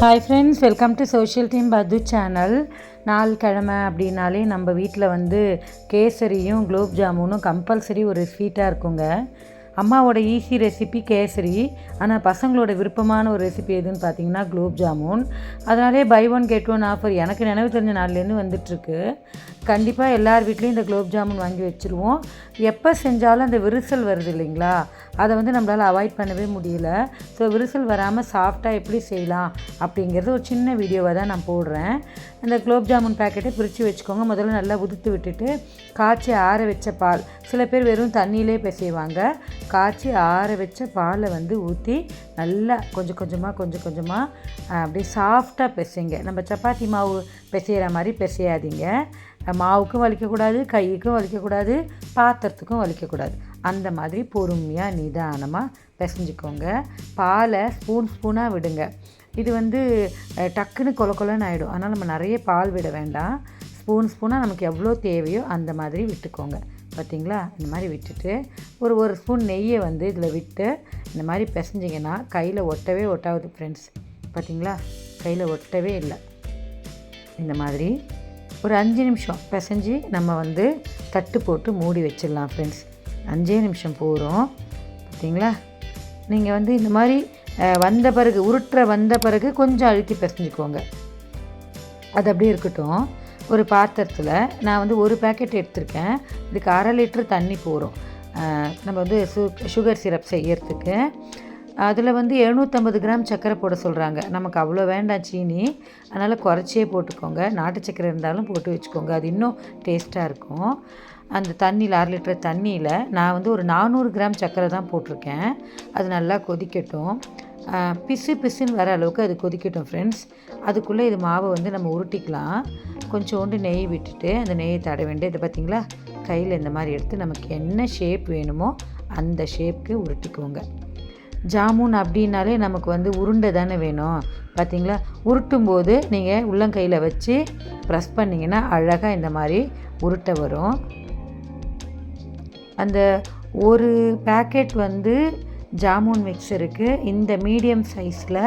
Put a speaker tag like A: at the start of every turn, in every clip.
A: Hi friends, welcome to social team பத்து channel. நாள் கிழமை அப்படின்னாலே நம்ம வீட்டில் வந்து கேசரியும் குலோப் ஜாமுனும் கம்பல்சரி ஒரு ஸ்வீட்டாக இருக்குங்க. அம்மாவோட ஈஸி ரெசிபி கேசரி, ஆனால் பசங்களோட விருப்பமான ஒரு ரெசிபி எதுன்னு பார்த்தீங்கன்னா குலோப் ஜாமுன். அதனாலே buy one get one offer எனக்கு நினைவு தெரிஞ்ச நாள்லேருந்து வந்துட்டுருக்கு. கண்டிப்பாக எல்லார் வீட்லேயும் இந்த குலோப் ஜாமுன் வாங்கி வச்சுருவோம். எப்போ செஞ்சாலும் அந்த விரிசல் வருது இல்லைங்களா, அதை வந்து நம்மளால் அவாய்ட் பண்ணவே முடியல. ஸோ விரிசல் வராமல் சாஃப்டாக எப்படி செய்யலாம் அப்படிங்கிறது ஒரு சின்ன வீடியோவாக தான் நான் போடுறேன். இந்த குலோப் ஜாமுன் பேக்கெட்டை பிரித்து வச்சுக்கோங்க. முதல்ல நல்லா உதுத்து விட்டுட்டு காய்ச்சி ஆற வச்ச பால், சில பேர் வெறும் தண்ணியிலே பிசைவாங்க. காய்ச்சி ஆற வச்ச பாலை வந்து ஊற்றி நல்லா கொஞ்சம் கொஞ்சமாக அப்படியே சாஃப்டாக பிசைங்க. நம்ம சப்பாத்தி மாவு பிசைகிற மாதிரி பிசையாதீங்க. மாவுக்கும் வலிக்கக்கூடாது, கைக்கும் வலிக்கக்கூடாது, பாத்திரத்துக்கும் வலிக்கக்கூடாது. அந்த மாதிரி பொறுமையாக நிதானமாக பிசைஞ்சிக்கோங்க. பாலை ஸ்பூனாக விடுங்க. இது வந்து டக்குன்னு கொலன்னு ஆகிடும். அதனால் நம்ம நிறைய பால் விட வேண்டாம். ஸ்பூனாக நமக்கு எவ்வளோ தேவையோ அந்த மாதிரி விட்டுக்கோங்க. பார்த்திங்களா, இந்த மாதிரி விட்டுட்டு ஒரு ஸ்பூன் நெய்யை வந்து இதில் விட்டு இந்த மாதிரி பிசைஞ்சிங்கன்னா கையில் ஒட்டாது ஃப்ரெண்ட்ஸ். பார்த்திங்களா, கையில் ஒட்டவே இல்லை. இந்த மாதிரி ஒரு 5 நிமிஷம் பிசைஞ்சு நம்ம வந்து தட்டு போட்டு மூடி வச்சிடலாம் ஃப்ரெண்ட்ஸ். 5 நிமிஷம் போகிறோம். பார்த்திங்களா, நீங்கள் வந்து இந்த மாதிரி வந்த பிறகு கொஞ்சம் அழுத்தி பிசைஞ்சிக்கோங்க. அது அப்படியே இருக்கட்டும். ஒரு பாத்திரத்தில் நான் வந்து ஒரு பேக்கெட் எடுத்திருக்கேன். இதுக்கு 1/2 லிட்டர் தண்ணி போகிறோம். நம்ம வந்து சுகர் சிரப் செய்யறதுக்கு. அதில் வந்து 750 கிராம் சர்க்கரை போட சொல்கிறாங்க. நமக்கு அவ்வளோ வேண்டாம் சீனி, அதனால் குறைச்சியே போட்டுக்கோங்க. நாட்டு சர்க்கரை இருந்தாலும் போட்டு வச்சுக்கோங்க, அது இன்னும் டேஸ்ட்டாக இருக்கும். அந்த தண்ணியில் 1/2 லிட்டர் தண்ணியில் நான் வந்து ஒரு 400 கிராம் சர்க்கரை தான் போட்டிருக்கேன். அது நல்லா கொதிக்கட்டும். பிசுன்னு வர அளவுக்கு அது கொதிக்கட்டும் ஃப்ரெண்ட்ஸ். அதுக்குள்ளே இது மாவை வந்து நம்ம உருட்டிக்கலாம். கொஞ்சோண்டு நெய் விட்டுட்டு அந்த நெய்யை தட வேண்டிய இது பார்த்திங்களா, கையில் இந்த மாதிரி எடுத்து நமக்கு என்ன ஷேப் வேணுமோ அந்த ஷேப்புக்கு உருட்டிக்கோங்க. ஜாமுன் அப்படின்னாலே நமக்கு வந்து உருண்டை தானே வேணும். பார்த்திங்களா, உருட்டும்போது நீங்கள் உள்ளங்கையில் வச்சு ப்ரெஸ் பண்ணிங்கன்னா அழகாக இந்த மாதிரி உருட்டை வரும். அந்த ஒரு பேக்கெட் வந்து ஜாமுன் மிக்சருக்கு இந்த மீடியம் சைஸில்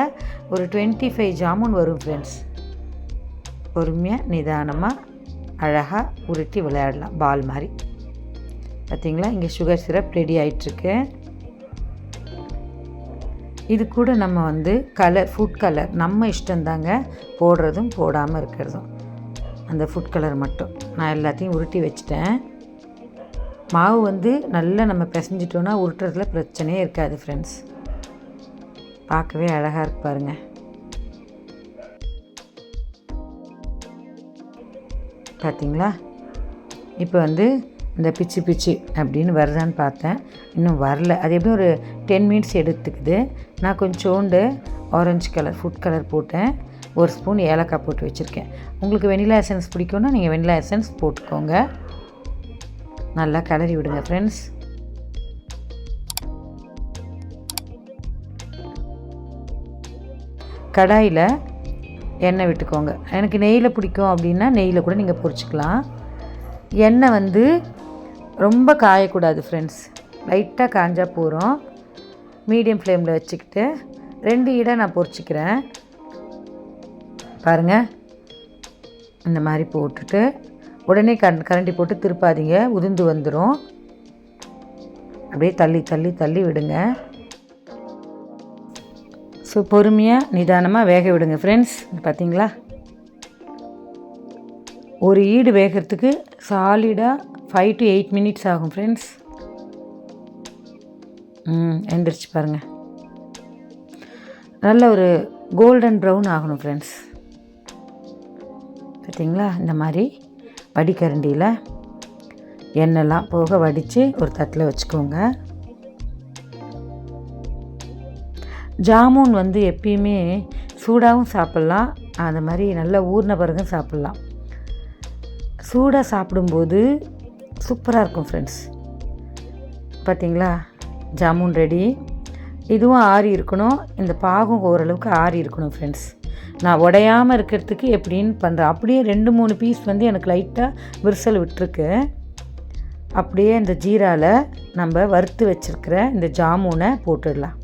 A: ஒரு 25 ஜாமுன் வரும் ஃப்ரெண்ட்ஸ். பொறுமையாக நிதானமாக அழகாக உருட்டி விளையாடலாம் பால் மாதிரி. பார்த்திங்களா, இங்கே சுகர் சிரப் ரெடி ஆகிட்டுருக்கு. இது கூட நம்ம வந்து ஃபுட் கலர் நம்ம இஷ்டந்தாங்க, போடுறதும் போடாமல் இருக்கிறதும். அந்த ஃபுட் கலர் மட்டும் நான் எல்லாத்தையும் உருட்டி வச்சிட்டேன். மாவு வந்து நல்லா நம்ம பிசைஞ்சிட்டோன்னா உருட்டுறதுல பிரச்சனையே இருக்காது ஃப்ரெண்ட்ஸ். பார்க்கவே அழகாக இருக்கு பாருங்கள். பார்த்திங்களா, இப்போ வந்து இந்த பிச்சு அப்படின்னு வருதான்னு பார்த்தேன், இன்னும் வரல. அது எப்படியும் ஒரு 10 மினிட்ஸ் எடுத்துக்குது. நான் கொஞ்சோண்டு ஆரஞ்சு கலர் ஃபுட் கலர் போட்டேன். 1 ஸ்பூன் ஏலக்காய் போட்டு வச்சுருக்கேன். உங்களுக்கு வெனிலா எசன்ஸ் பிடிக்கும்னா நீங்கள் வெனிலா எசன்ஸ் போட்டுக்கோங்க. நல்லா கிளறி விடுங்க ஃப்ரெண்ட்ஸ். கடாயில் எண்ணெய் விட்டுக்கோங்க. எனக்கு நெய்யில் பிடிக்கும் அப்படின்னா நெய்யில் கூட நீங்கள் பொரிச்சிக்கலாம். எண்ணெய் வந்து ரொம்ப காயக்கூடாது ஃப்ரெண்ட்ஸ், லைட்டாக காஞ்சால் போகிறோம். மீடியம் ஃப்ளேமில் வச்சுக்கிட்டு 2 ஈடை நான் பொரிச்சிக்கிறேன். பாருங்கள், இந்த மாதிரி போட்டுட்டு உடனே கரண்டி போட்டு திருப்பாதீங்க, உதிர்ந்து வந்துடும். அப்படியே தள்ளி விடுங்க. ஸோ பொறுமையாக நிதானமாக வேக விடுங்க ஃப்ரெண்ட்ஸ். பார்த்திங்களா, ஒரு ஈடு வேகிறதுக்கு சாலிடாக 5 to 8 மினிட்ஸ் ஆகும் ஃப்ரெண்ட்ஸ். எந்திரிச்சு பாருங்கள், நல்ல ஒரு கோல்டன் ப்ரௌன் ஆகணும் ஃப்ரெண்ட்ஸ். பார்த்திங்களா, இந்த மாதிரி வடிகரண்டியில் எண்ணெய்லாம் போக வடித்து ஒரு தட்டில் வச்சுக்கோங்க. ஜாமுன் வந்து எப்பயுமே சூடாகவும் சாப்பிட்லாம், அந்த மாதிரி நல்லா ஊறின பிறகும் சாப்பிட்லாம். சூடாக சாப்பிடும்போது சூப்பராக இருக்கும் ஃப்ரெண்ட்ஸ். பார்த்திங்களா, ஜாமுன் ரெடி. இதுவும் ஆறி இருக்கணும், இந்த பாகும் ஓரளவுக்கு ஆறி இருக்கணும் ஃப்ரெண்ட்ஸ். நான் உடையாமல் இருக்கிறதுக்கு எப்படின்னு பண்ணுறேன். அப்படியே 2-3 பீஸ் வந்து எனக்கு லைட்டாக விரிசல் விட்டுருக்கு. அப்படியே இந்த ஜீராவில் நம்ம வறுத்து வச்சுருக்கிற இந்த ஜாமுனை போட்டுடலாம்.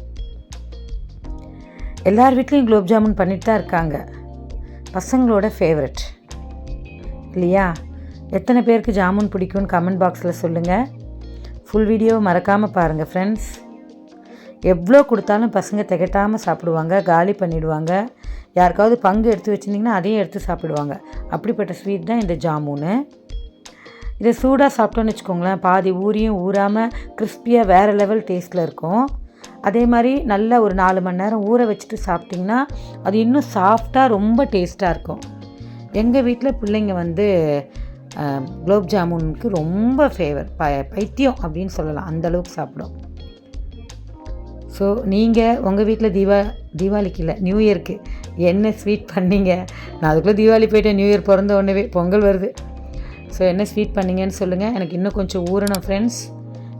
A: எல்லார் வீட்லேயும் குலோப் ஜாமுன் பண்ணிட்டு தான் இருக்காங்க. பசங்களோட ஃபேவரட் இல்லையா? எத்தனை பேருக்கு ஜாமுன் பிடிக்கும்னு கமெண்ட் பாக்ஸில் சொல்லுங்கள். ஃபுல் வீடியோவை மறக்காமல் பாருங்கள் ஃப்ரெண்ட்ஸ். எவ்வளோ கொடுத்தாலும் பசங்க திகட்டாமல் சாப்பிடுவாங்க, காலி பண்ணிவிடுவாங்க. யாருக்காவது பங்கு எடுத்து வச்சுருந்திங்கன்னா அதையும் எடுத்து சாப்பிடுவாங்க. அப்படிப்பட்ட ஸ்வீட் தான் இந்த ஜாமுன்னு. இதை சூடாக சாப்பிட்டோன்னு வச்சுக்கோங்களேன், பாதி ஊறியும் ஊறாமல் கிறிஸ்பியாக வேறு லெவல் டேஸ்ட்டில் இருக்கும். அதே மாதிரி நல்லா ஒரு 4 மணி நேரம் ஊற வச்சுட்டு சாப்பிட்டிங்கன்னா அது இன்னும் சாஃப்டாக ரொம்ப டேஸ்ட்டாக இருக்கும். எங்கள் வீட்டில் பிள்ளைங்க வந்து குலோப் ஜாமுனுக்கு ரொம்ப ஃபேவர், பைத்தியம் அப்படின்னு சொல்லலாம், அந்தளவுக்கு சாப்பிடும். ஸோ நீங்கள் உங்கள் வீட்டில் தீபாவளிக்கு இல்லை, நியூ இயருக்கு என்ன ஸ்வீட் பண்ணீங்க? நான் அதுக்குள்ளே தீபாவளி போய்ட்டேன், நியூ இயர் பிறந்த உடனே பொங்கல் வருது. ஸோ என்ன ஸ்வீட் பண்ணிங்கன்னு சொல்லுங்கள். எனக்கு இன்னும் கொஞ்சம் ஊறணும் ஃப்ரெண்ட்ஸ்.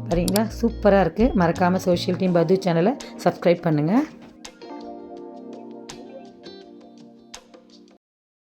A: சரிங்களா? சூப்பராக இருக்குது. மறக்காமல் சோஷியல் டீம் பது சேனலை சப்ஸ்கிரைப் பண்ணுங்கள்.